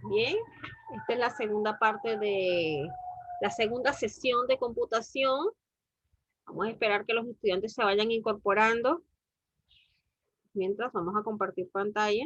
Bien, esta es la segunda parte de la segunda sesión de computación. Vamos a esperar que los estudiantes se vayan incorporando. Mientras vamos a compartir pantalla.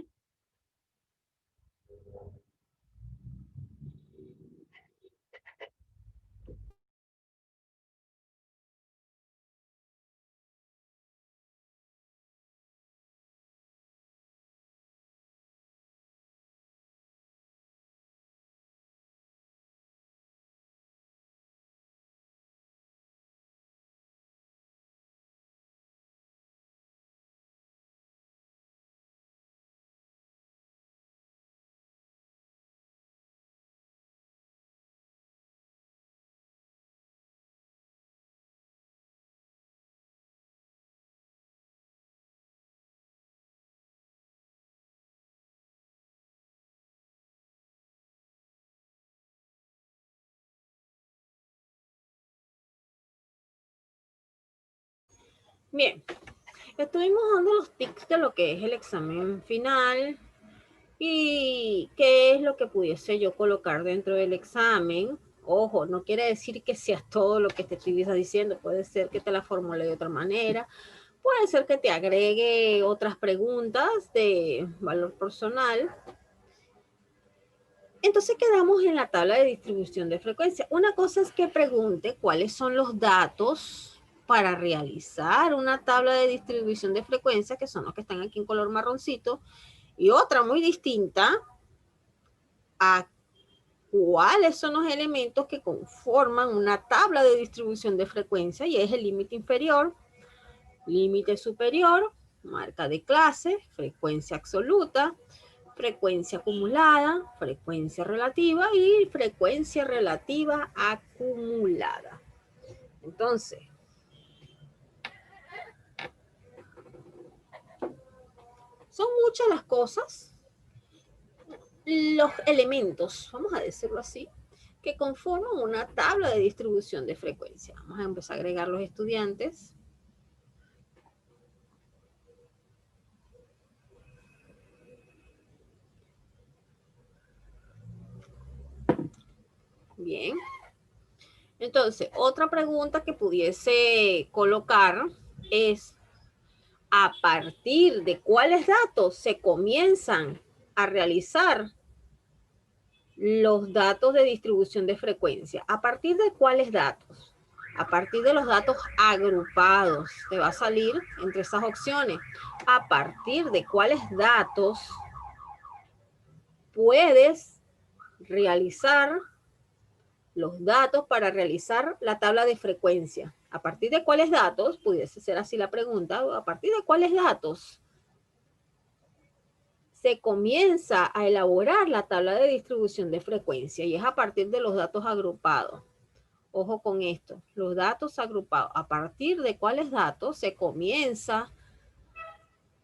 Bien, estuvimos dando los tips de lo que es el examen final y qué es lo que pudiese yo colocar dentro del examen. Ojo, no quiere decir que sea todo lo que te estoy diciendo, puede ser que te la formule de otra manera, puede ser que te agregue otras preguntas de valor personal. Entonces quedamos en la tabla de distribución de frecuencia. Una cosa es que pregunte cuáles son los datos para realizar una tabla de distribución de frecuencia, que son los que están aquí en color marroncito, y otra muy distinta a cuáles son los elementos que conforman una tabla de distribución de frecuencia, y es el límite inferior, límite superior, marca de clase, frecuencia absoluta, frecuencia acumulada, frecuencia relativa y frecuencia relativa acumulada. Entonces, son muchas las cosas, los elementos, vamos a decirlo así, que conforman una tabla de distribución de frecuencia. Vamos a empezar a agregar los estudiantes. Bien. Entonces, otra pregunta que pudiese colocar es, ¿a partir de cuáles datos se comienzan a realizar los datos de distribución de frecuencia? ¿A partir de cuáles datos? A partir de los datos agrupados. Te va a salir entre esas opciones. ¿A partir de cuáles datos puedes realizar los datos para realizar la tabla de frecuencia? ¿A partir de cuáles datos? Pudiese ser así la pregunta. ¿A partir de cuáles datos se comienza a elaborar la tabla de distribución de frecuencia? Y es a partir de los datos agrupados. Ojo con esto, los datos agrupados. ¿A partir de cuáles datos se comienza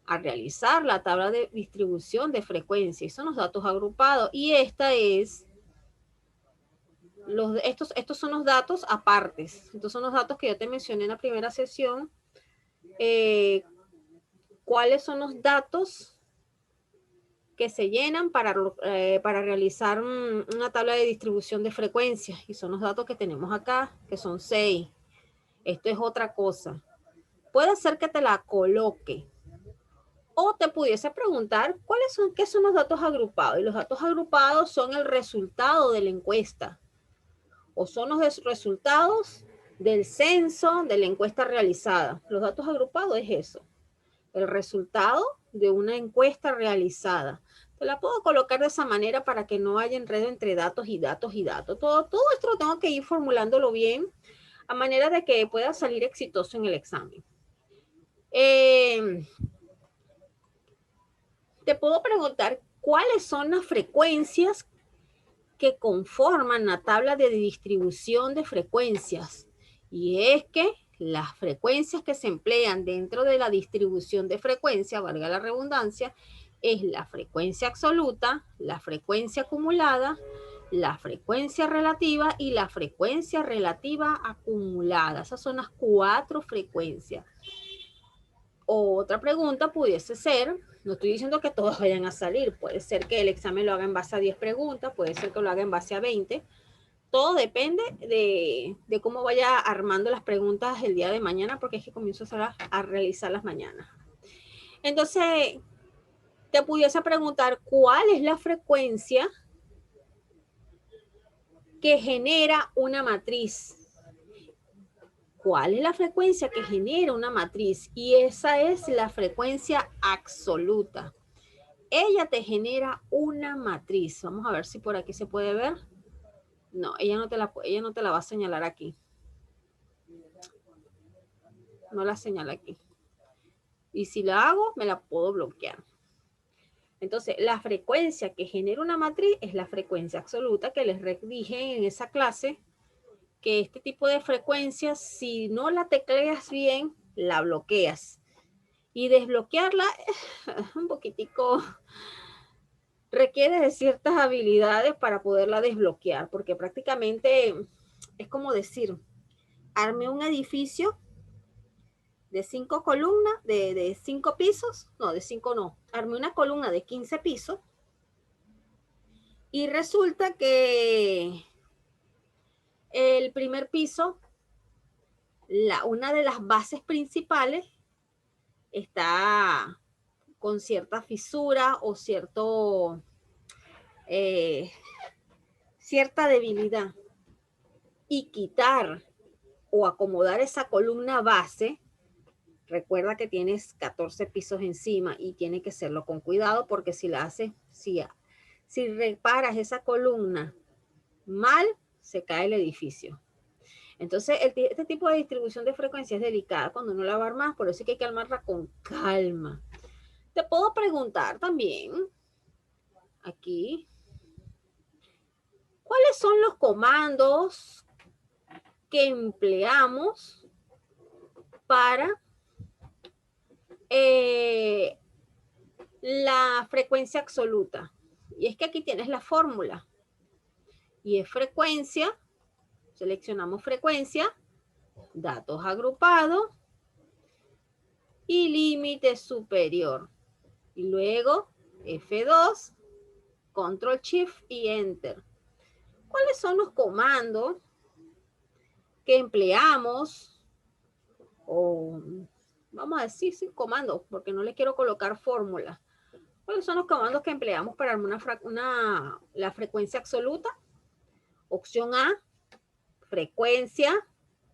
a realizar la tabla de distribución de frecuencia? Y son los datos agrupados. Y esta es, estos son los datos apartes. Estos son los datos que yo te mencioné en la primera sesión. ¿Cuáles son los datos que se llenan para realizar una tabla de distribución de frecuencia? Y son los datos que tenemos acá, que son 6. Esto es otra cosa. Puede ser que te la coloque. O te pudiese preguntar, ¿qué son los datos agrupados? Y los datos agrupados son el resultado de la encuesta. O son los resultados del censo de la encuesta realizada. Los datos agrupados es eso. El resultado de una encuesta realizada. Te la puedo colocar de esa manera para que no haya enredo entre datos y datos y datos. Todo esto lo tengo que ir formulándolo bien a manera de que pueda salir exitoso en el examen. Te puedo preguntar cuáles son las frecuencias que conforman la tabla de distribución de frecuencias. Y es que las frecuencias que se emplean dentro de la distribución de frecuencia, valga la redundancia, es la frecuencia absoluta, la frecuencia acumulada, la frecuencia relativa y la frecuencia relativa acumulada. Esas son las 4 frecuencias. Otra pregunta pudiese ser, No estoy diciendo que todos vayan a salir. Puede ser que el examen lo haga en base a 10 preguntas, puede ser que lo haga en base a 20. Todo depende de cómo vaya armando las preguntas el día de mañana, porque es que comienzo a realizarlas mañana. Entonces, te pudiese preguntar cuál es la frecuencia que genera una matriz. ¿Cuál es la frecuencia que genera una matriz? Y esa es la frecuencia absoluta. Ella te genera una matriz. Vamos a ver si por aquí se puede ver. No, ella no te la va a señalar aquí. No la señala aquí. Y si la hago, me la puedo bloquear. Entonces, la frecuencia que genera una matriz es la frecuencia absoluta que les dije en esa clase, que este tipo de frecuencias, si no la tecleas bien, la bloqueas. Y desbloquearla es un poquitico, requiere de ciertas habilidades para poderla desbloquear, porque prácticamente es como decir, armé un edificio de 5 columnas, de 5 pisos, no, de 5 no, armé una columna de 15 pisos y resulta que el primer piso, una de las bases principales está con cierta fisura o cierta debilidad. Y quitar o acomodar esa columna base, recuerda que tienes 14 pisos encima y tiene que hacerlo con cuidado, porque si la haces, si reparas esa columna mal, se cae el edificio. Entonces, este tipo de distribución de frecuencia es delicada cuando uno la va a armar, por eso es que hay que armarla con calma. Te puedo preguntar también, aquí, ¿cuáles son los comandos que empleamos para la frecuencia absoluta? Y es que aquí tienes la fórmula. Y es frecuencia, seleccionamos frecuencia, datos agrupados y límite superior. Y luego F2, Control Shift y Enter. ¿Cuáles son los comandos que empleamos? O vamos a decir sin comandos, porque no le quiero colocar fórmula. ¿Cuáles son los comandos que empleamos para armar la frecuencia absoluta? Opción A, frecuencia,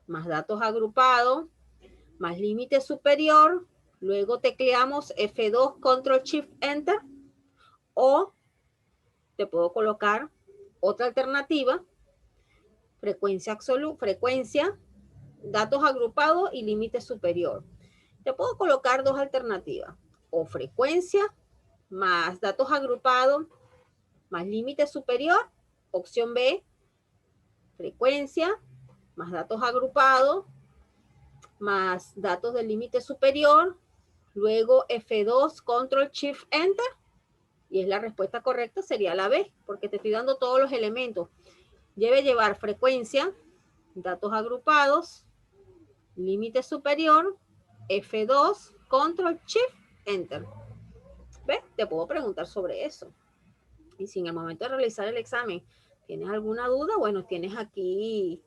más datos agrupados, más límite superior. Luego tecleamos F2, Control Shift, Enter. O te puedo colocar otra alternativa, frecuencia absoluta, frecuencia, datos agrupados y límite superior. Te puedo colocar dos alternativas, o frecuencia más datos agrupados más límite superior. Opción B, frecuencia más datos agrupados más datos del límite superior. Luego F2, Control Shift, Enter. Y es la respuesta correcta, sería la B, porque te estoy dando todos los elementos. Debe llevar frecuencia, datos agrupados, límite superior, F2, Control Shift, Enter. ¿Ves? Te puedo preguntar sobre eso. Y si en el momento de realizar el examen tienes alguna duda, bueno, tienes aquí,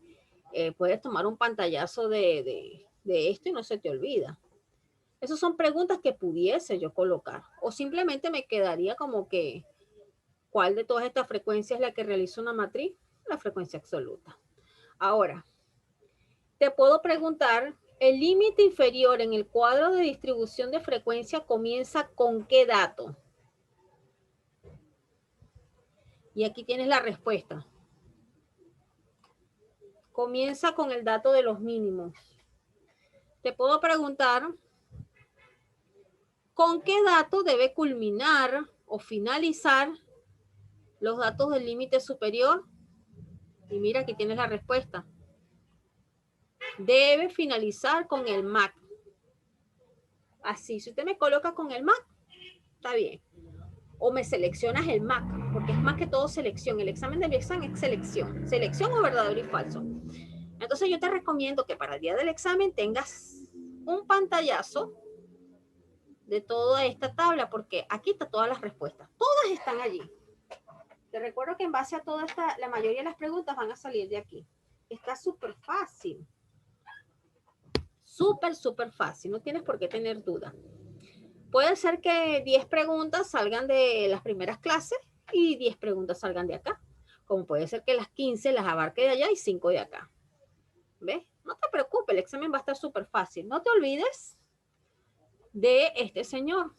puedes tomar un pantallazo de esto y no se te olvida. Esas son preguntas que pudiese yo colocar. O simplemente me quedaría como que, ¿cuál de todas estas frecuencias es la que realiza una matriz? La frecuencia absoluta. Ahora, te puedo preguntar, ¿el límite inferior en el cuadro de distribución de frecuencia comienza con qué dato? Y aquí tienes la respuesta. Comienza con el dato de los mínimos. Te puedo preguntar, ¿con qué dato debe culminar o finalizar los datos del límite superior? Y mira, aquí tienes la respuesta. Debe finalizar con el MAC. Así, si usted me coloca con el MAC, está bien. O me seleccionas el MAC, porque es más que todo selección. El examen del examen es selección. Selección o verdadero y falso. Entonces yo te recomiendo que para el día del examen tengas un pantallazo de toda esta tabla, porque aquí están todas las respuestas. Todas están allí. Te recuerdo que en base a toda esta, la mayoría de las preguntas van a salir de aquí. Está súper fácil. Súper fácil. No tienes por qué tener duda. Puede ser que 10 preguntas salgan de las primeras clases y 10 preguntas salgan de acá. Como puede ser que las 15 las abarque de allá y 5 de acá. ¿Ves? No te preocupes, el examen va a estar súper fácil. No te olvides de este señor,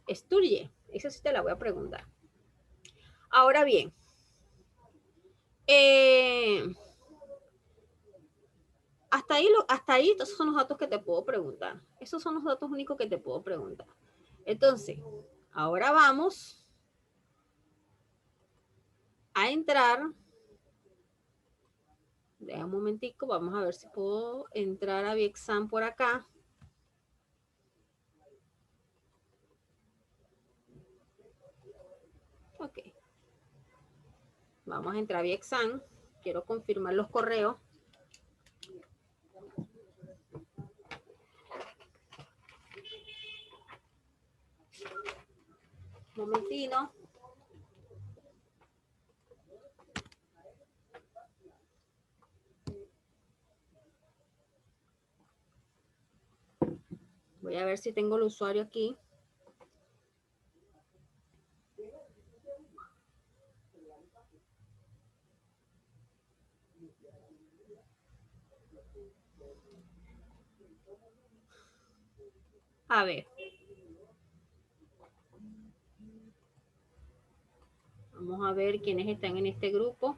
Sturge. Esa sí te la voy a preguntar. Ahora bien, hasta ahí, esos son los datos que te puedo preguntar. Esos son los datos únicos que te puedo preguntar. Entonces, ahora vamos a entrar. Deja un momentico, vamos a ver si puedo entrar a Viexam por acá. Ok. Vamos a entrar a Viexam. Quiero confirmar los correos. Un momentino. Voy a ver si tengo el usuario aquí. A ver. Vamos a ver quiénes están en este grupo.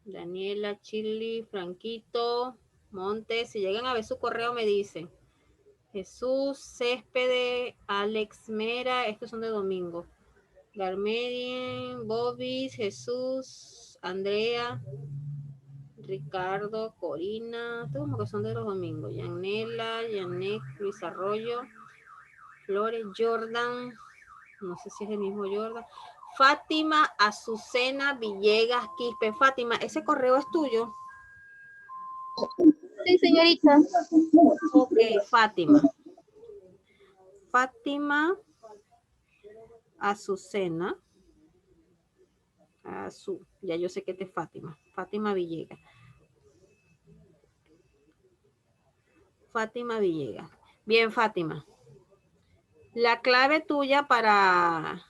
Daniela, Chili, Franquito, Montes. Si llegan a ver su correo me dicen. Jesús, Céspedes, Alex Mera. Estos son de domingo. Garmedien, Bobis, Jesús, Andrea, Ricardo, Corina. Todos como que son de los domingos. Yanela, Yanek, Luis Arroyo, Flores, Jordan. No sé si es el mismo Jordan. Fátima, Azucena, Villegas, Quispe. Fátima, ¿ese correo es tuyo? Sí, señorita. Ok, Fátima. Fátima, Azucena. Ya yo sé que te es Fátima. Fátima Villegas. Fátima Villegas. Bien, Fátima. La clave tuya para...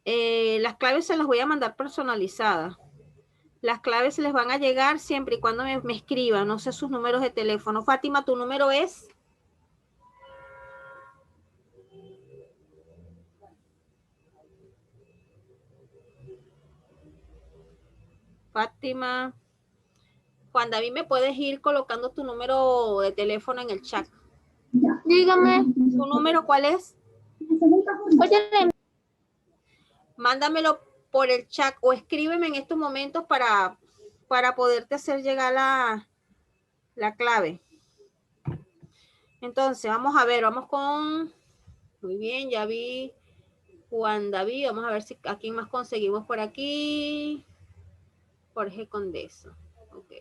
las claves se las voy a mandar personalizadas. Las claves les van a llegar siempre y cuando me escriban. No sé sus números de teléfono. Fátima, ¿tu número es? Fátima. Juan David, ¿me puedes ir colocando tu número de teléfono en el chat? Dígame. ¿Tu número cuál es? Oye, Mándamelo por el chat o escríbeme en estos momentos para poderte hacer llegar la clave. Entonces, vamos a ver, vamos con... Muy bien, ya vi Juan David. Vamos a ver si a quién más conseguimos por aquí. Jorge Condeso. Ok.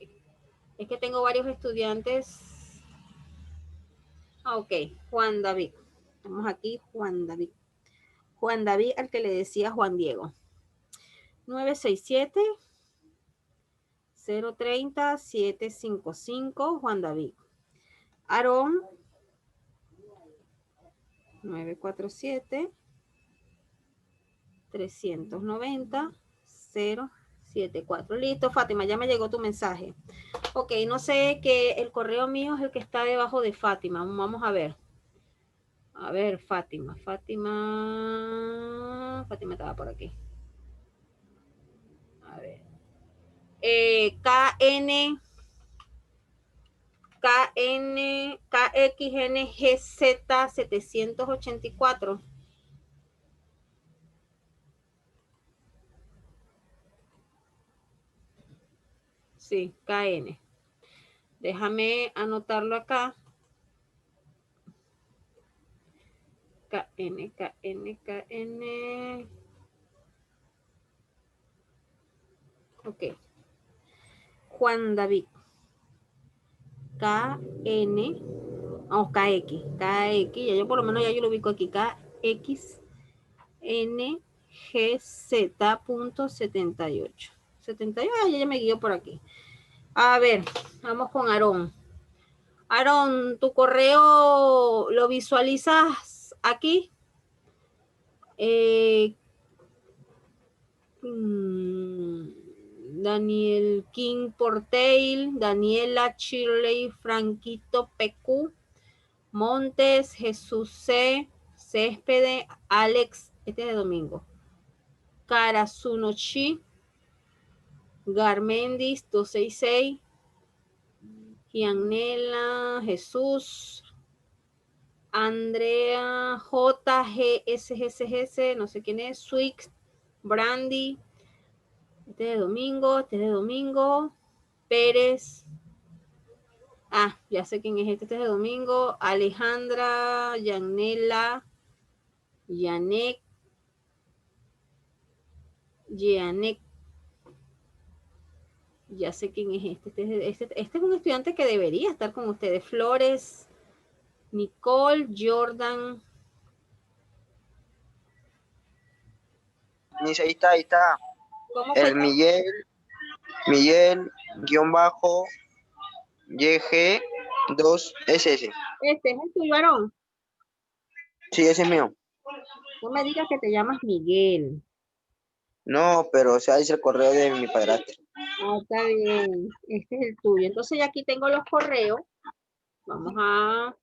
Es que tengo varios estudiantes. Ok, Juan David. Estamos aquí, Juan David. Juan David, al que le decía Juan Diego. 967-030-755, Juan David. Aarón, 947-390-074. Listo, Fátima, ya me llegó tu mensaje. Ok, no sé que el correo mío es el que está debajo de Fátima. Vamos a ver. A ver, Fátima. Fátima estaba por aquí. A ver. KN KXNGZ 784. Sí, KN. Déjame anotarlo acá. KN. Ok. Juan David. KN, vamos, KX, ya yo por lo menos ya yo lo ubico aquí, KX NGZ.78. 78, ya me guío por aquí. A ver, vamos con Aarón. Aarón, ¿tu correo lo visualizas aquí? Daniel King Portail, Daniela Shirley, Franquito PQ, Montes, Jesús C, Céspede, Alex, este es de domingo, Karasunochi, Garmendis 266, Gianela, Jesús, Andrea, JGSGSGS, no sé quién es, Swix, Brandy, este es de domingo, Pérez, ya sé quién es este es de domingo, Alejandra, Yanela, Yanek, ya sé quién es este es un estudiante que debería estar con ustedes, Flores, Nicole, Jordan. Ni ahí está, ahí está. ¿Cómo El fue? Miguel, guión bajo, YG2SS. Este es el tuyo, Aarón. Sí, ese es mío. No me digas que te llamas Miguel. No, pero o sea, dice el correo de mi padrastro. Está bien. Este es el tuyo. Entonces ya aquí tengo los correos. Vamos a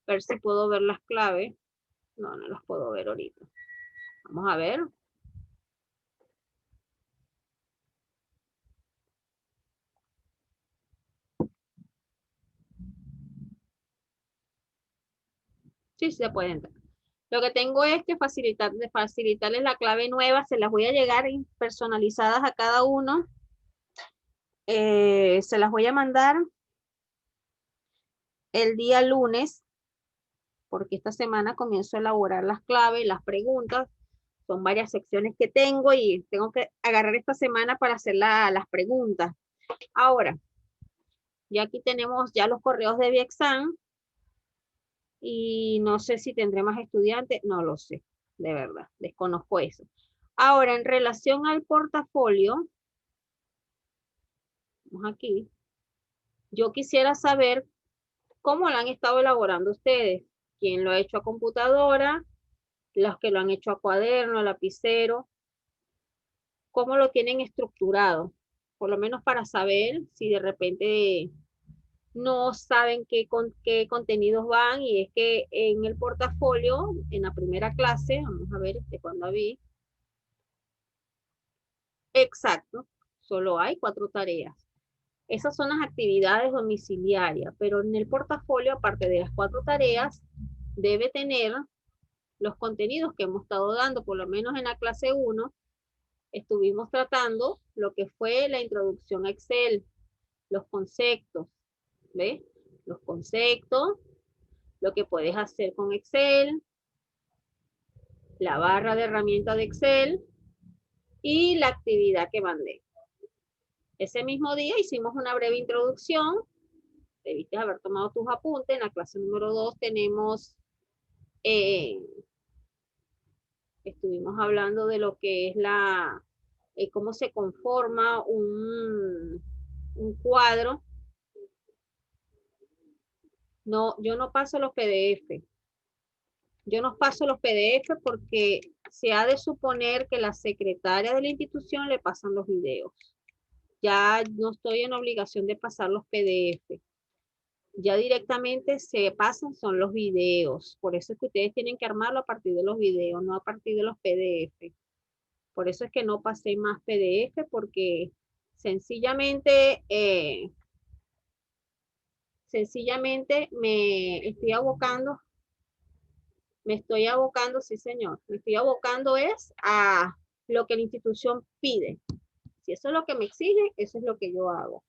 ver si puedo ver las claves. No, no las puedo ver ahorita. Vamos a ver. Sí, se puede entrar. Lo que tengo es que facilitarles la clave nueva. Se las voy a llegar personalizadas a cada uno. Se las voy a mandar el día lunes, porque esta semana comienzo a elaborar las claves, las preguntas. Son varias secciones que tengo y tengo que agarrar esta semana para hacer las preguntas. Ahora, ya aquí tenemos ya los correos de Viexam y no sé si tendré más estudiantes, no lo sé, de verdad, desconozco eso. Ahora, en relación al portafolio, vamos aquí, yo quisiera saber cómo lo han estado elaborando ustedes, quién lo ha hecho a computadora, los que lo han hecho a cuaderno, a lapicero, cómo lo tienen estructurado, por lo menos para saber si de repente no saben qué contenidos van, y es que en el portafolio, en la primera clase, vamos a ver cuándo vi, exacto, solo hay 4 tareas. Esas son las actividades domiciliarias, pero en el portafolio, aparte de las 4 tareas, debe tener los contenidos que hemos estado dando. Por lo menos en la clase 1, estuvimos tratando lo que fue la introducción a Excel, los conceptos, ¿ves? Los conceptos, lo que puedes hacer con Excel, la barra de herramientas de Excel y la actividad que mandé. Ese mismo día hicimos una breve introducción, debiste haber tomado tus apuntes. En la clase número 2 tenemos, estuvimos hablando de lo que es cómo se conforma un cuadro. No, yo no paso los PDF. Yo no paso los PDF porque se ha de suponer que la secretaria de la institución le pasan los videos. Ya no estoy en obligación de pasar los PDF. Ya directamente se pasan son los videos. Por eso es que ustedes tienen que armarlo a partir de los videos, no a partir de los PDF. Por eso es que no pasé más PDF, porque sencillamente me estoy abocando, sí señor, me estoy abocando es a lo que la institución pide. Si eso es lo que me exige, eso es lo que yo hago.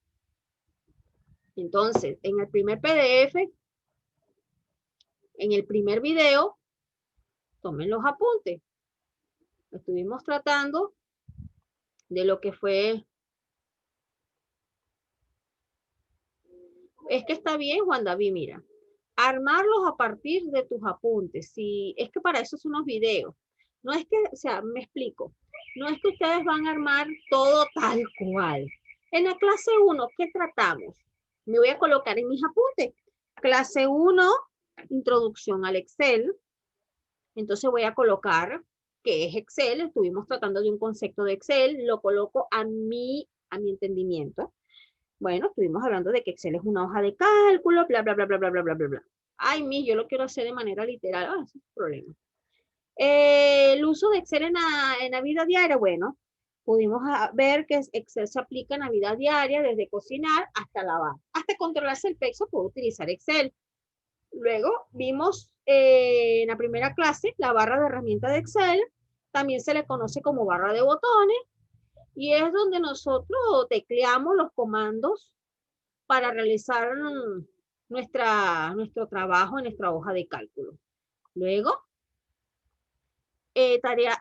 Entonces, en el primer PDF, en el primer video, tomen los apuntes. Estuvimos tratando de lo que fue Es que está bien, Juan David, mira. Armarlos a partir de tus apuntes. Si, es que para eso son unos videos. No es que, o sea, me explico. No es que ustedes van a armar todo tal cual. En la clase 1, ¿qué tratamos? Me voy a colocar en mis apuntes. Clase 1, introducción al Excel. Entonces voy a colocar qué es Excel. Estuvimos tratando de un concepto de Excel. Lo coloco a mi entendimiento. Bueno, estuvimos hablando de que Excel es una hoja de cálculo, bla, bla, bla, bla, bla, bla, bla, bla, bla. Ay, yo lo quiero hacer de manera literal. Ah, ese es el problema. El uso de Excel en la vida diaria, bueno, pudimos ver que Excel se aplica en la vida diaria, desde cocinar hasta lavar. Hasta controlarse el peso puedo utilizar Excel. Luego vimos en la primera clase la barra de herramientas de Excel. También se le conoce como barra de botones. Y es donde nosotros tecleamos los comandos para realizar nuestro trabajo en nuestra hoja de cálculo. Luego,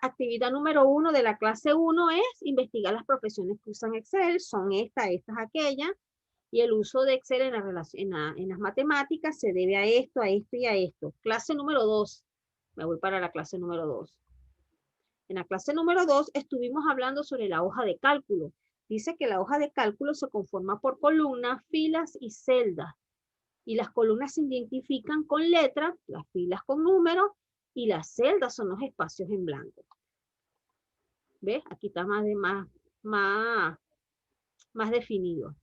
actividad número 1 de la clase 1 es investigar las profesiones que usan Excel. Son estas, aquellas. Y el uso de Excel en las matemáticas se debe a esto y a esto. Clase número 2. Me voy para la clase número 2. En la clase número 2 estuvimos hablando sobre la hoja de cálculo. Dice que la hoja de cálculo se conforma por columnas, filas y celdas. Y las columnas se identifican con letras, las filas con números y las celdas son los espacios en blanco. ¿Ves? Aquí está más definido.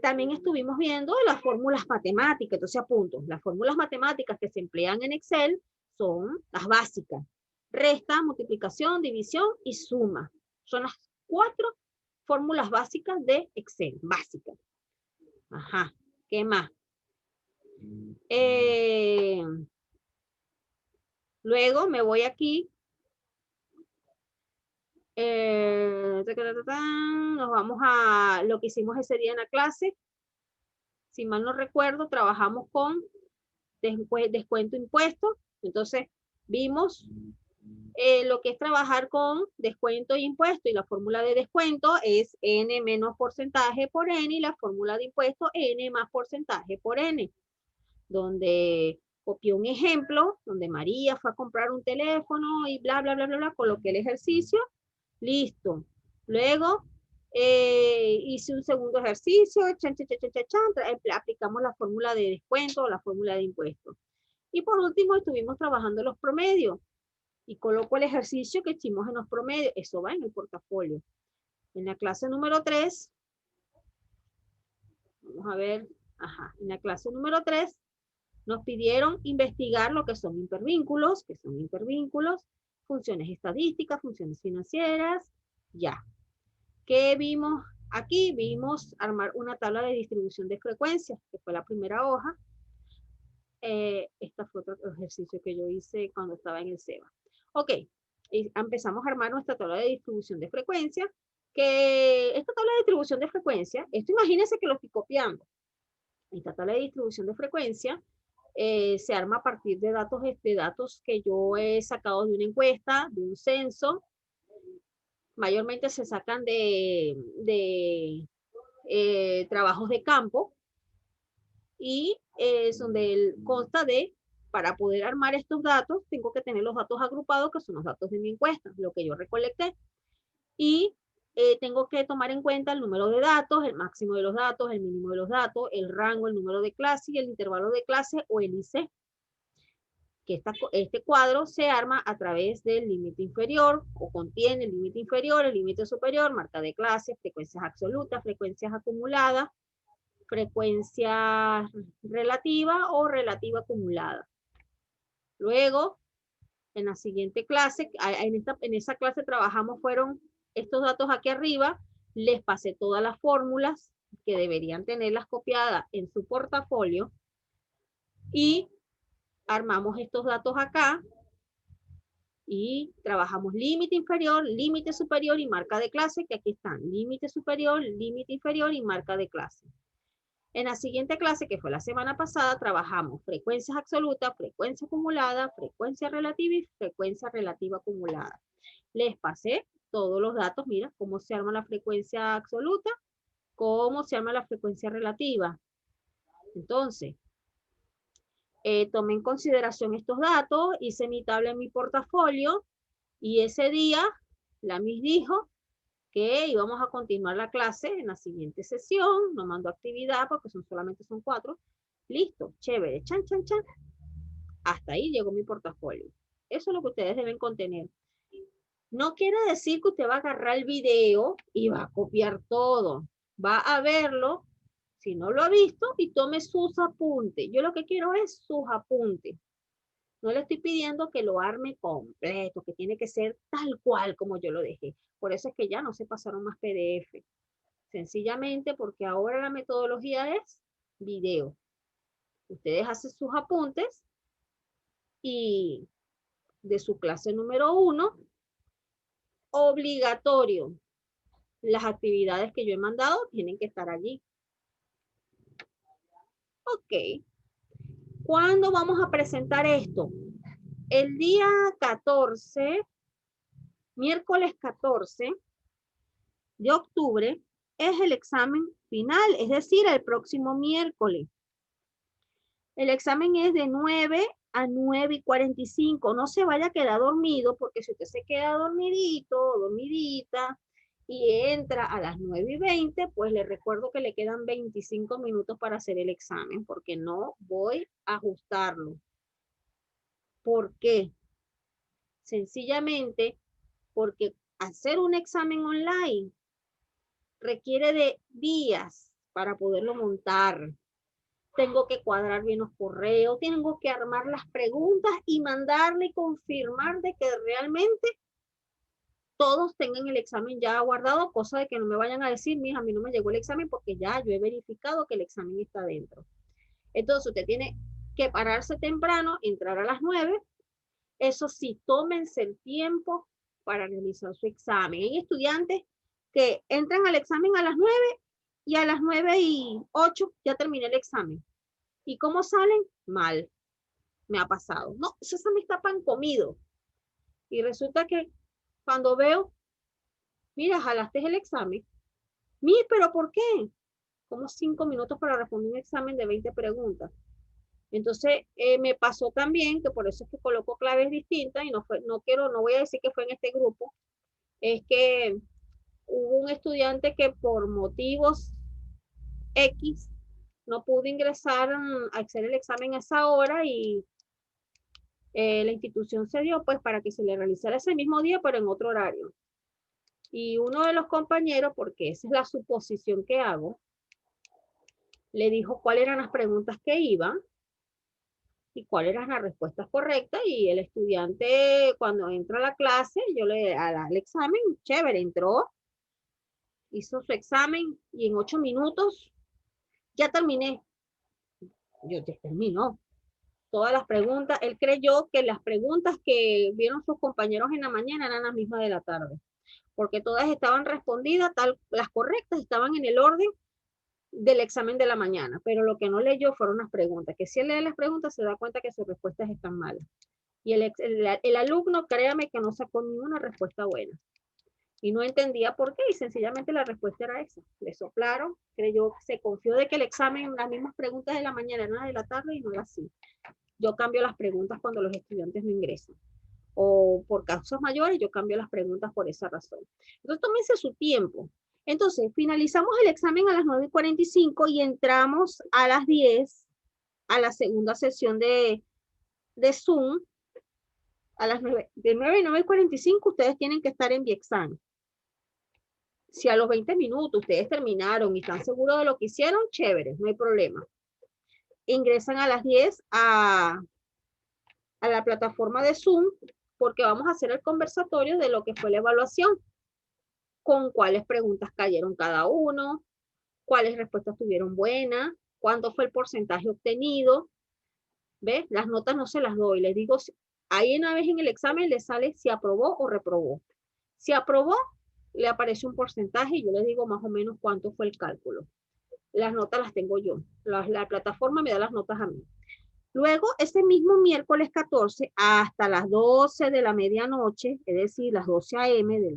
También estuvimos viendo las fórmulas matemáticas. Entonces apunto, las fórmulas matemáticas que se emplean en Excel son las básicas. Resta, multiplicación, división y suma. Son las 4 fórmulas básicas de Excel. Básicas. Ajá. ¿Qué más? Luego me voy aquí. Nos vamos a lo que hicimos ese día en la clase. Si mal no recuerdo, trabajamos con descuento impuesto. Entonces, vimos lo que es trabajar con descuento e impuesto. Y la fórmula de descuento es N menos porcentaje por N. Y la fórmula de impuesto, N más porcentaje por N. Donde copié un ejemplo, donde María fue a comprar un teléfono y bla, bla, bla, bla, bla. Coloqué el ejercicio. Listo. Luego hice un segundo ejercicio, aplicamos la fórmula de descuento o la fórmula de impuestos. Y por último estuvimos trabajando los promedios. Y coloco el ejercicio que hicimos en los promedios. Eso va en el portafolio. En la clase número 3, vamos a ver, en la clase número 3 nos pidieron investigar lo que son hipervínculos, funciones estadísticas, funciones financieras, ya. ¿Qué vimos aquí? Vimos armar una tabla de distribución de frecuencias, que fue la primera hoja. Esta fue otro ejercicio que yo hice cuando estaba en el SEBA. Ok, y empezamos a armar nuestra tabla de distribución de frecuencia, que esta tabla de distribución de frecuencia, esto imagínense que lo estoy copiando. Esta tabla de distribución de frecuencia se arma a partir de datos que yo he sacado de una encuesta, de un censo. Mayormente se sacan de trabajos de campo y donde consta de, para poder armar estos datos, tengo que tener los datos agrupados, que son los datos de mi encuesta, lo que yo recolecté. Y tengo que tomar en cuenta el número de datos, el máximo de los datos, el mínimo de los datos, el rango, el número de clase y el intervalo de clase o el IC. Que este cuadro se arma a través del límite inferior o contiene el límite inferior, el límite superior, marca de clase, frecuencias absolutas, frecuencias acumuladas, frecuencia relativa o relativa acumulada. Luego, en la siguiente clase, en esa clase trabajamos, fueron estos datos aquí arriba, les pasé todas las fórmulas que deberían tenerlas copiadas en su portafolio y armamos estos datos acá y trabajamos límite inferior, límite superior y marca de clase, que aquí están, límite superior, límite inferior y marca de clase. En la siguiente clase, que fue la semana pasada, trabajamos frecuencias absolutas, frecuencia acumulada, frecuencia relativa y frecuencia relativa acumulada. Les pasé todos los datos, mira cómo se arma la frecuencia absoluta ¿Cómo se llama la frecuencia relativa? Entonces, tomé en consideración estos datos, hice mi tabla en mi portafolio y ese día la Miss dijo que íbamos a continuar la clase en la siguiente sesión, no mando actividad porque solamente son 4. Listo, chévere, chan, chan, chan. Hasta ahí llegó mi portafolio. Eso es lo que ustedes deben contener. No quiere decir que usted va a agarrar el video y va a copiar todo. Va a verlo, si no lo ha visto, y tome sus apuntes. Yo lo que quiero es sus apuntes. No le estoy pidiendo que lo arme completo, que tiene que ser tal cual como yo lo dejé. Por eso es que ya no se pasaron más PDF. Sencillamente porque ahora la metodología es video. Ustedes hacen sus apuntes y de su clase número 1, obligatorio. Las actividades que yo he mandado tienen que estar allí. Ok. ¿Cuándo vamos a presentar esto? El día 14, miércoles 14 de octubre, es el examen final, es decir, el próximo miércoles. El examen es de 9 a 9:45. No se vaya a quedar dormido, porque si usted se queda dormidito o dormidita y entra a las 9:20, pues le recuerdo que le quedan 25 minutos para hacer el examen, porque no voy a ajustarlo. ¿Por qué? Sencillamente porque hacer un examen online requiere de días para poderlo montar. Tengo que cuadrar bien los correos, tengo que armar las preguntas y mandarle y confirmar de que realmente todos tengan el examen ya guardado, cosa de que no me vayan a decir, mija, a mí no me llegó el examen porque ya yo he verificado que el examen está dentro. Entonces usted tiene que pararse temprano, entrar a las 9. Eso sí, tómense el tiempo para realizar su examen. Hay estudiantes que entran al examen a las 9 y a las 9:08 ya terminé el examen. ¿Y cómo salen? Mal. Me ha pasado. No, eso me está pan comido. Y resulta que cuando veo, mira, jalaste el examen. Mira, ¿pero por qué? Como 5 minutos para responder un examen de 20 preguntas. Entonces, me pasó también, que por eso es que coloco claves distintas y no voy a decir que fue en este grupo, es que hubo un estudiante que por motivos X no pudo ingresar a hacer el examen a esa hora y la institución se dio pues para que se le realizara ese mismo día, pero en otro horario. Y uno de los compañeros, porque esa es la suposición que hago, le dijo cuáles eran las preguntas que iban y cuáles eran las respuestas correctas, y el estudiante cuando entra a la clase, yo le al examen, chévere, entró, hizo su examen y en 8 minutos ya terminé. Yo te terminó todas las preguntas. Él creyó que las preguntas que vieron sus compañeros en la mañana eran las mismas de la tarde, porque todas estaban respondidas, las correctas estaban en el orden del examen de la mañana, pero lo que no leyó fueron las preguntas, que si él lee las preguntas se da cuenta que sus respuestas están malas. Y el alumno, créame que no sacó ninguna respuesta buena. Y no entendía por qué, y sencillamente la respuesta era esa. Le soplaron, creyó, se confió de que el examen, las mismas preguntas de la mañana eran las de la tarde y no era así. Yo cambio las preguntas cuando los estudiantes no ingresan. O por causas mayores, yo cambio las preguntas por esa razón. Entonces, tómense su tiempo. Entonces, finalizamos el examen a las 9:45 y entramos a las 10 a la segunda sesión de Zoom. A las 9, de 9 a 9:45 ustedes tienen que estar en Viexam. Si a los 20 minutos ustedes terminaron y están seguros de lo que hicieron, chévere, no hay problema. Ingresan a las 10 a la plataforma de Zoom, porque vamos a hacer el conversatorio de lo que fue la evaluación, con cuáles preguntas cayeron cada uno, cuáles respuestas tuvieron buenas, cuánto fue el porcentaje obtenido. ¿Ves? Las notas no se las doy, les digo, ahí una vez en el examen le sale si aprobó o reprobó. Si aprobó, le aparece un porcentaje y yo les digo más o menos cuánto fue el cálculo. Las notas las tengo yo, la plataforma me da las notas a mí. Luego, ese mismo miércoles 14, hasta las 12 de la medianoche, es decir, las 12 a.m.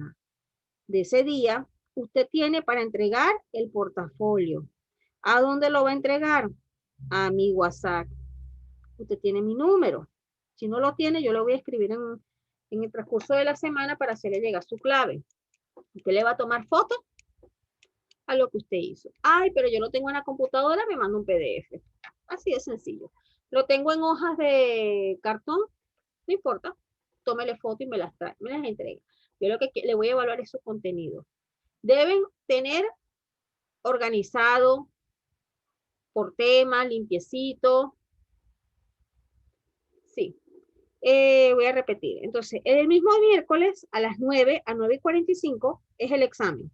de ese día, usted tiene para entregar el portafolio. ¿A dónde lo va a entregar? A mi WhatsApp. Usted tiene mi número. Si no lo tiene, yo lo voy a escribir en el transcurso de la semana para hacerle llegar su clave. Usted le va a tomar foto a lo que usted hizo. Ay, pero yo lo tengo en la computadora, me manda un PDF. Así de sencillo. Lo tengo en hojas de cartón, no importa. Tómele foto y me las trae, me las entrega. Yo lo que le voy a evaluar es su contenido. Deben tener organizado por tema, limpiecito. Sí. Voy a repetir. Entonces, el mismo miércoles a las 9, a 9:45 es el examen.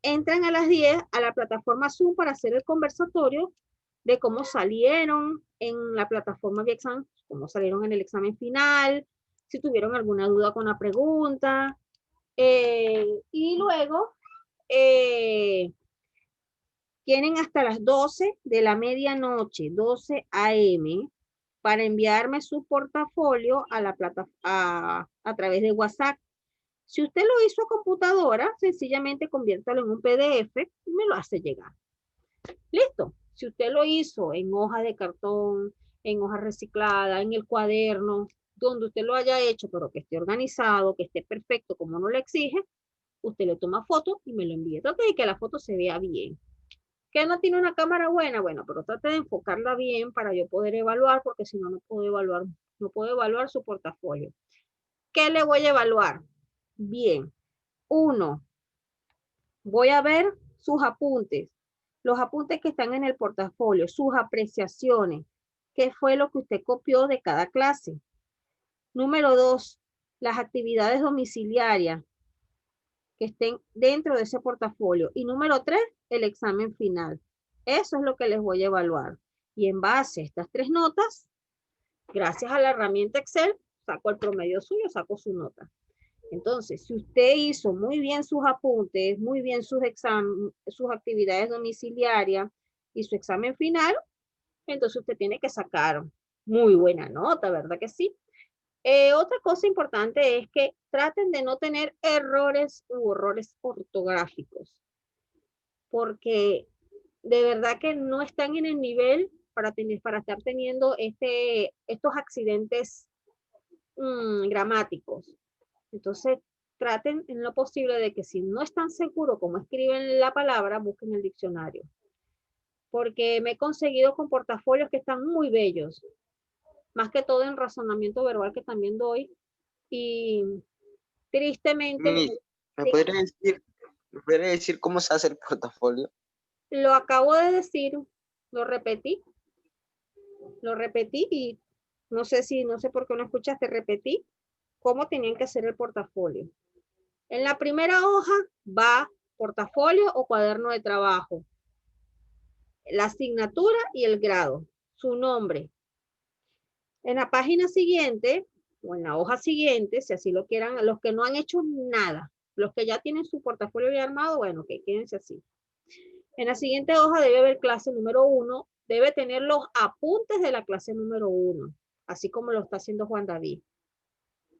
Entran a las 10 a la plataforma Zoom para hacer el conversatorio de cómo salieron en la plataforma de examen, cómo salieron en el examen final, si tuvieron alguna duda con la pregunta. Y luego tienen hasta las 12 de la medianoche, 12 a.m., para enviarme su portafolio a la a través de WhatsApp. Si usted lo hizo a computadora, sencillamente conviértalo en un PDF y me lo hace llegar. Listo. Si usted lo hizo en hoja de cartón, en hoja reciclada, en el cuaderno, donde usted lo haya hecho, pero que esté organizado, que esté perfecto como uno le exige, usted le toma foto y me lo envía. Trate de que la foto se vea bien. ¿Que no tiene una cámara buena? Bueno, pero trate de enfocarla bien para yo poder evaluar, porque si no, no puedo evaluar su portafolio. ¿Qué le voy a evaluar? Bien. 1. Voy a ver sus apuntes, los apuntes que están en el portafolio, sus apreciaciones, qué fue lo que usted copió de cada clase. Número 2, las actividades domiciliarias que estén dentro de ese portafolio. Y número 3, el examen final. Eso es lo que les voy a evaluar. Y en base a estas 3 notas, gracias a la herramienta Excel, saco el promedio suyo, saco su nota. Entonces, si usted hizo muy bien sus apuntes, muy bien sus actividades domiciliarias y su examen final, entonces usted tiene que sacar muy buena nota, ¿verdad que sí? Otra cosa importante es que traten de no tener errores u errores ortográficos, porque de verdad que no están en el nivel para estar teniendo estos accidentes gramáticos. Entonces, traten en lo posible de que si no están seguros cómo escriben la palabra, busquen el diccionario. Porque me he conseguido con portafolios que están muy bellos, más que todo en razonamiento verbal que también doy. Y tristemente, ¿Me podría decir cómo se hace el portafolio? lo acabo de decir, lo repetí y no sé por qué no escuchaste, repetí cómo tenían que hacer el portafolio. En la primera hoja va portafolio o cuaderno de trabajo, la asignatura y el grado, su nombre. En la página siguiente o en la hoja siguiente, si así lo quieran, los que no han hecho nada, los que ya tienen su portafolio bien armado, bueno, que quédense así. En la siguiente hoja debe haber clase número 1, debe tener los apuntes de la clase número 1, así como lo está haciendo Juan David.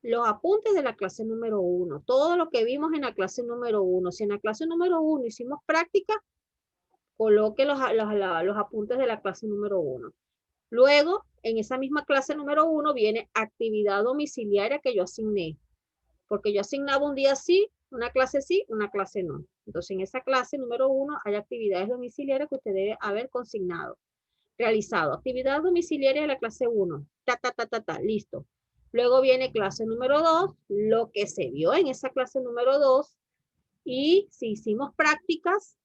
Los apuntes de la clase número 1, todo lo que vimos en la clase número 1. Si en la clase número 1 hicimos práctica, coloque los apuntes de la clase número 1. Luego, en esa misma clase número 1 viene actividad domiciliaria que yo asigné, porque yo asignaba un día sí, una clase no. Entonces, en esa clase número 1 hay actividades domiciliarias que usted debe haber consignado, realizado. Actividad domiciliaria de la clase 1, listo. Luego viene clase número 2, lo que se vio en esa clase número 2, y si hicimos prácticas,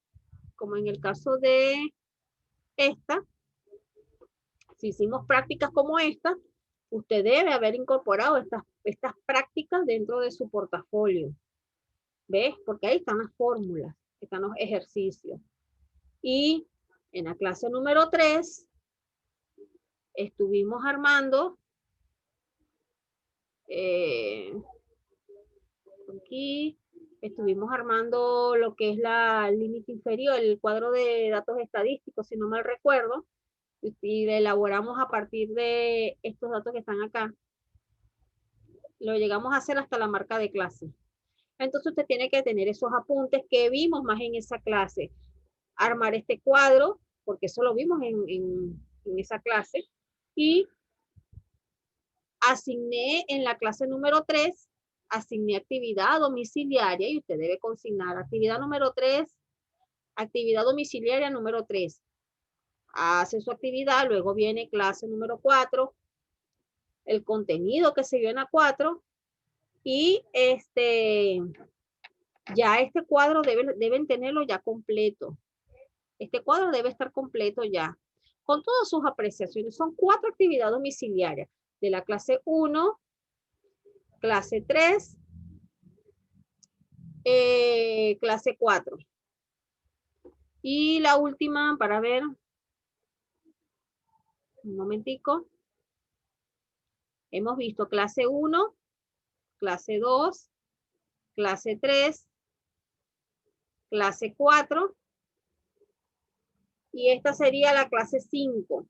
como en el caso de esta, si hicimos prácticas como esta, usted debe haber incorporado estas prácticas dentro de su portafolio. ¿Ves? Porque ahí están las fórmulas, están los ejercicios. Y en la clase número 3, estuvimos armando aquí estuvimos armando lo que es el límite inferior, el cuadro de datos estadísticos, si no mal recuerdo, y lo elaboramos a partir de estos datos que están acá. Lo llegamos a hacer hasta la marca de clase. Entonces usted tiene que tener esos apuntes que vimos más en esa clase. Armar este cuadro, porque eso lo vimos en esa clase. Y asigné en la clase número 3, asigné actividad domiciliaria y usted debe consignar actividad número 3, actividad domiciliaria número 3. Hace su actividad, luego viene clase número 4, el contenido que se vio en la 4 y ya este cuadro deben tenerlo ya completo. Este cuadro debe estar completo ya, con todas sus apreciaciones. Son 4 actividades domiciliarias de la clase 1, clase 3, clase 4. Y la última, para ver, un momentico. Hemos visto clase 1, clase 2, clase 3, clase 4. Y esta sería la clase 5.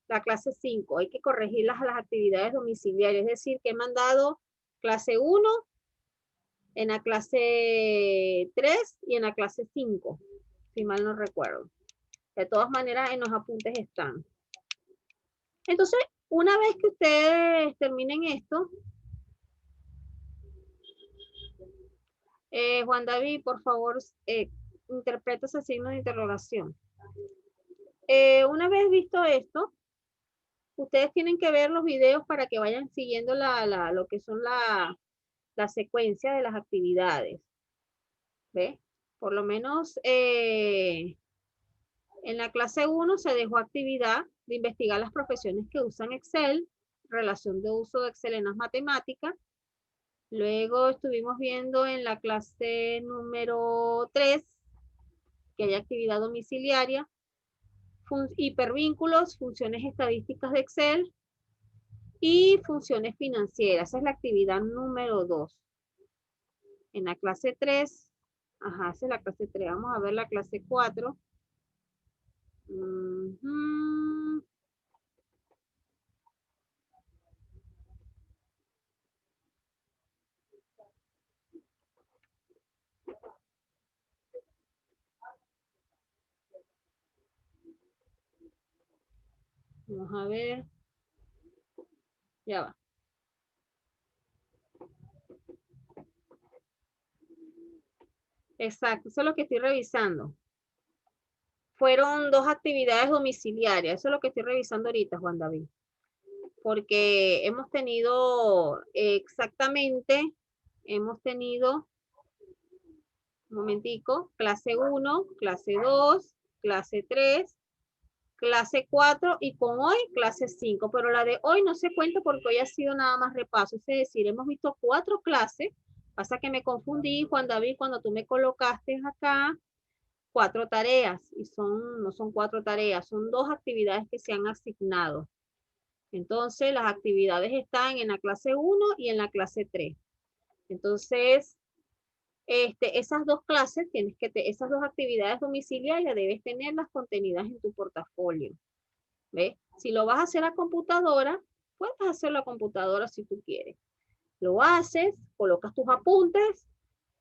La clase 5. Hay que corregir las actividades domiciliarias. Es decir, que he mandado clase 1 en la clase 3 y en la clase 5. Si mal no recuerdo. De todas maneras, en los apuntes están. Entonces, una vez que ustedes terminen esto, Juan David, por favor, interpreta ese signo de interrogación. Una vez visto esto, ustedes tienen que ver los videos para que vayan siguiendo lo que son la secuencia de las actividades. ¿Ve? Por lo menos en la clase 1 se dejó actividad de investigar las profesiones que usan Excel, relación de uso de Excel en las matemáticas. Luego estuvimos viendo en la clase número 3 que hay actividad domiciliaria, hipervínculos, funciones estadísticas de Excel y funciones financieras. Esa es la actividad número 2. En la clase 3, esa es la clase 3. Vamos a ver la clase 4. Vamos a ver. Ya va. Exacto, eso es lo que estoy revisando. Fueron 2 actividades domiciliarias. Eso es lo que estoy revisando ahorita, Juan David. Porque hemos tenido exactamente, un momentico, clase 1, clase 2, clase 3, clase 4 y con hoy clase 5. Pero la de hoy no se cuenta porque hoy ha sido nada más repaso. Es decir, hemos visto 4 clases. Pasa que me confundí, Juan David, cuando tú me colocaste acá 4 tareas. Y no son 4 tareas, son 2 actividades que se han asignado. Entonces, las actividades están en la clase 1 y en la clase 3. Entonces, esas 2 clases, esas 2 actividades domiciliarias debes tenerlas contenidas en tu portafolio. ¿Ves? Si lo vas a hacer a computadora, puedes hacerlo a computadora si tú quieres. Lo haces, colocas tus apuntes,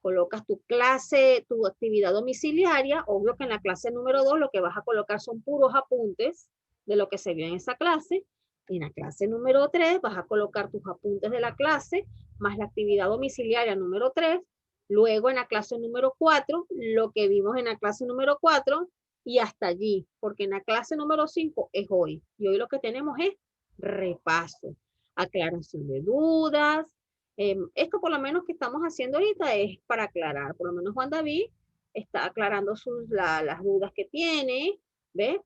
colocas tu clase, tu actividad domiciliaria. Obvio que en la clase número 2 lo que vas a colocar son puros apuntes de lo que se vio en esa clase. En la clase número 3 vas a colocar tus apuntes de la clase más la actividad domiciliaria número 3. Luego en la clase número 4, lo que vimos en la clase número 4 y hasta allí, porque en la clase número 5 es hoy. Y hoy lo que tenemos es repaso, aclaración de dudas. Esto por lo menos que estamos haciendo ahorita es para aclarar. Por lo menos Juan David está aclarando las dudas que tiene, ¿ves?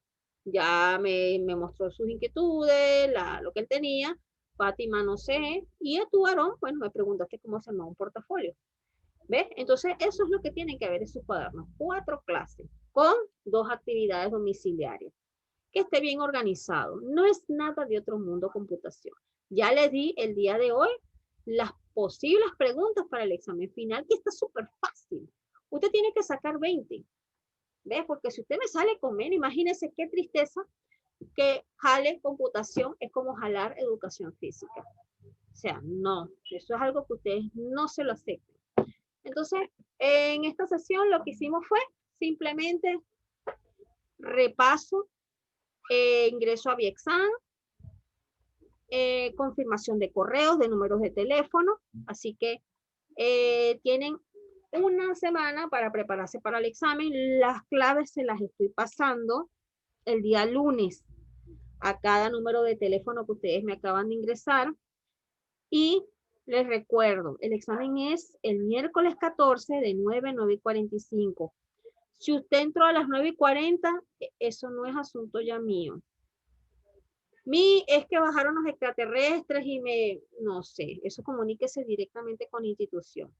Ya me mostró sus inquietudes, lo que él tenía. Fátima no sé. Y a tu Aarón, bueno, me preguntaste cómo se llama un portafolio. ¿Ves? Entonces, eso es lo que tienen que ver en sus cuadernos. 4 clases con 2 actividades domiciliarias. Que esté bien organizado. No es nada de otro mundo computación. Ya les di el día de hoy las posibles preguntas para el examen final, que está súper fácil. Usted tiene que sacar 20. ¿Ves? Porque si usted me sale con menos, imagínese qué tristeza que jale computación es como jalar educación física. O sea, no, eso es algo que ustedes no se lo aceptan. Entonces, en esta sesión lo que hicimos fue simplemente repaso, ingreso a Viexam, confirmación de correos, de números de teléfono. Así que tienen una semana para prepararse para el examen. Las claves se las estoy pasando el día lunes a cada número de teléfono que ustedes me acaban de ingresar. Y les recuerdo, el examen es el miércoles 14 de 9 a 9:45. Si usted entró a las 9:40, eso no es asunto ya mío. Es que bajaron los extraterrestres y no sé, eso comuníquese directamente con la institución.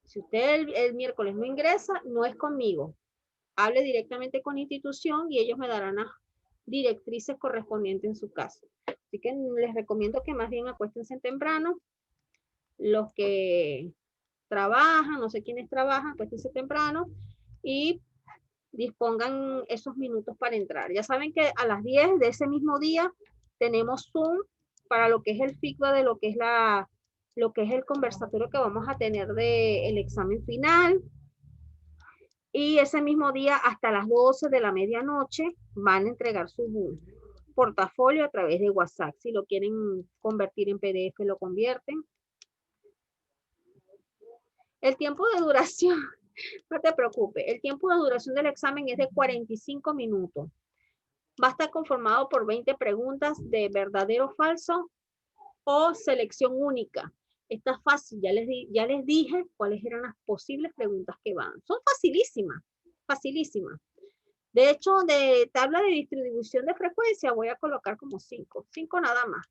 Si usted el miércoles no ingresa, no es conmigo. Hable directamente con la institución y ellos me darán las directrices correspondientes en su caso. Así que les recomiendo que más bien acuéstense temprano. Los que trabajan, no sé quiénes trabajan, acuéstense temprano y dispongan esos minutos para entrar. Ya saben que a las 10 de ese mismo día tenemos Zoom para lo que es el feedback de lo que es el conversatorio que vamos a tener del examen final. Y ese mismo día hasta las 12 de la medianoche van a entregar su portafolio a través de WhatsApp. Si lo quieren convertir en PDF, lo convierten. El tiempo de duración, no te preocupes, el tiempo de duración del examen es de 45 minutos. Va a estar conformado por 20 preguntas de verdadero o falso o selección única. Está fácil, ya les dije cuáles eran las posibles preguntas que van. Son facilísimas, facilísimas. De hecho, de tabla de distribución de frecuencia voy a colocar como 5 nada más.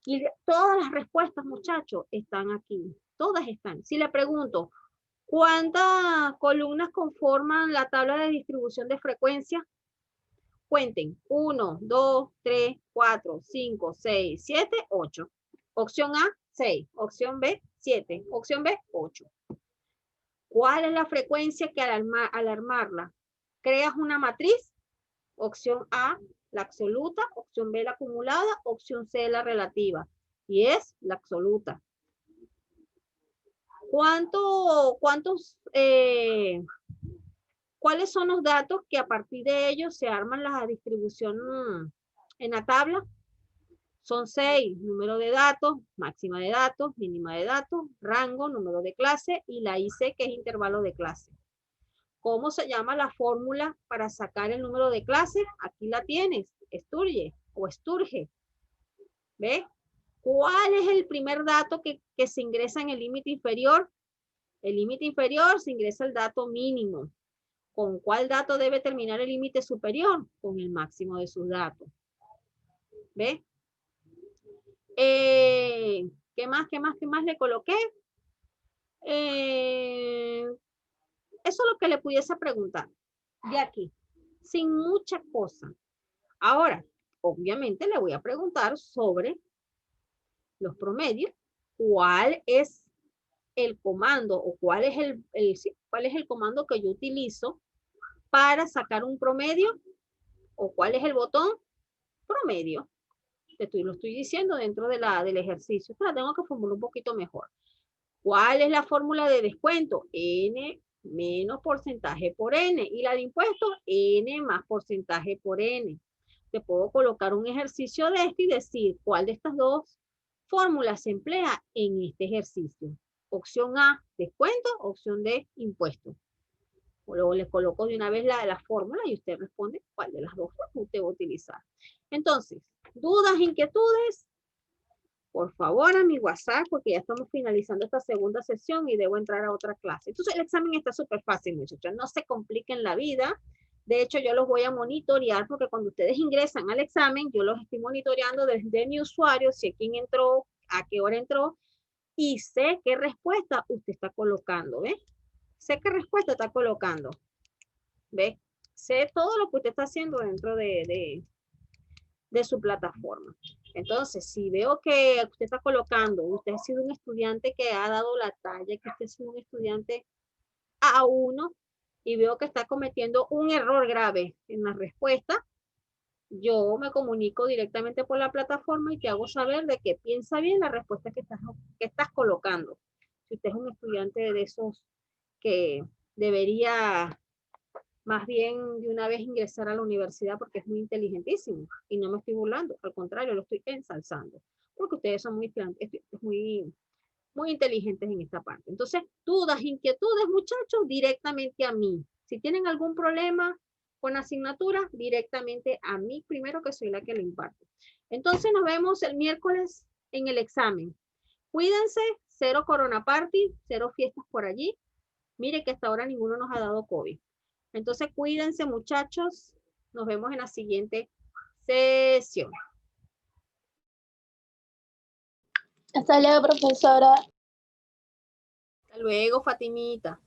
Y todas las respuestas, muchachos, están aquí. Todas están. Si le pregunto, ¿cuántas columnas conforman la tabla de distribución de frecuencia? Cuenten. 1, 2, 3, 4, 5, 6, 7, 8. Opción A, 6. Opción B, 7. Opción B, 8. ¿Cuál es la frecuencia que al armarla creas una matriz? Opción A, la absoluta. Opción B, la acumulada. Opción C, la relativa. Y es la absoluta. ¿Cuáles son los datos que a partir de ellos se arman la distribución en la tabla? Son 6, número de datos, máxima de datos, mínima de datos, rango, número de clase y la IC, que es intervalo de clase. ¿Cómo se llama la fórmula para sacar el número de clase? Aquí la tienes, Sturge o Sturge. ¿Ve? ¿Cuál es el primer dato que se ingresa en el límite inferior? El límite inferior se ingresa el dato mínimo. ¿Con cuál dato debe terminar el límite superior? Con el máximo de sus datos. ¿Ve? ¿Qué más le coloqué? Eso es lo que le pudiese preguntar de aquí, sin mucha cosa. Ahora, obviamente le voy a preguntar sobre los promedios, cuál es el comando o cuál es el comando que yo utilizo para sacar un promedio o cuál es el botón promedio. Lo estoy diciendo dentro del ejercicio, pero tengo que formular un poquito mejor. ¿Cuál es la fórmula de descuento? N menos porcentaje por N. Y la de impuestos, N más porcentaje por N. Te puedo colocar un ejercicio de este y decir cuál de estas dos fórmulas se emplea en este ejercicio. Opción A, descuento. Opción D, impuesto. Luego les coloco de una vez la fórmula y usted responde cuál de las dos usted va a utilizar. Entonces, dudas, inquietudes, por favor a mi WhatsApp, porque ya estamos finalizando esta segunda sesión y debo entrar a otra clase. Entonces el examen está súper fácil, muchachos, no se compliquen la vida. De hecho, yo los voy a monitorear porque cuando ustedes ingresan al examen, yo los estoy monitoreando desde mi usuario, sé quién entró, a qué hora entró, y sé qué respuesta usted está colocando, ¿ves? Sé qué respuesta está colocando, ¿ves? Sé todo lo que usted está haciendo dentro de su plataforma. Entonces, si veo que usted está colocando, usted ha sido un estudiante que ha dado la talla, que usted ha sido un estudiante A1 y veo que está cometiendo un error grave en la respuesta, yo me comunico directamente por la plataforma y te hago saber de que piensa bien la respuesta que estás colocando. Si usted es un estudiante de esos que debería más bien de una vez ingresar a la universidad porque es muy inteligentísimo. Y no me estoy burlando, al contrario, lo estoy ensalzando. Porque ustedes son muy inteligentes en esta parte. Entonces, dudas, inquietudes, muchachos, directamente a mí. Si tienen algún problema con asignatura, directamente a mí primero, que soy la que lo imparto. Entonces, nos vemos el miércoles en el examen. Cuídense, 0 corona party, 0 fiestas por allí. Mire que hasta ahora ninguno nos ha dado COVID. Entonces, cuídense, muchachos. Nos vemos en la siguiente sesión. Hasta luego, profesora. Hasta luego, Fatimita.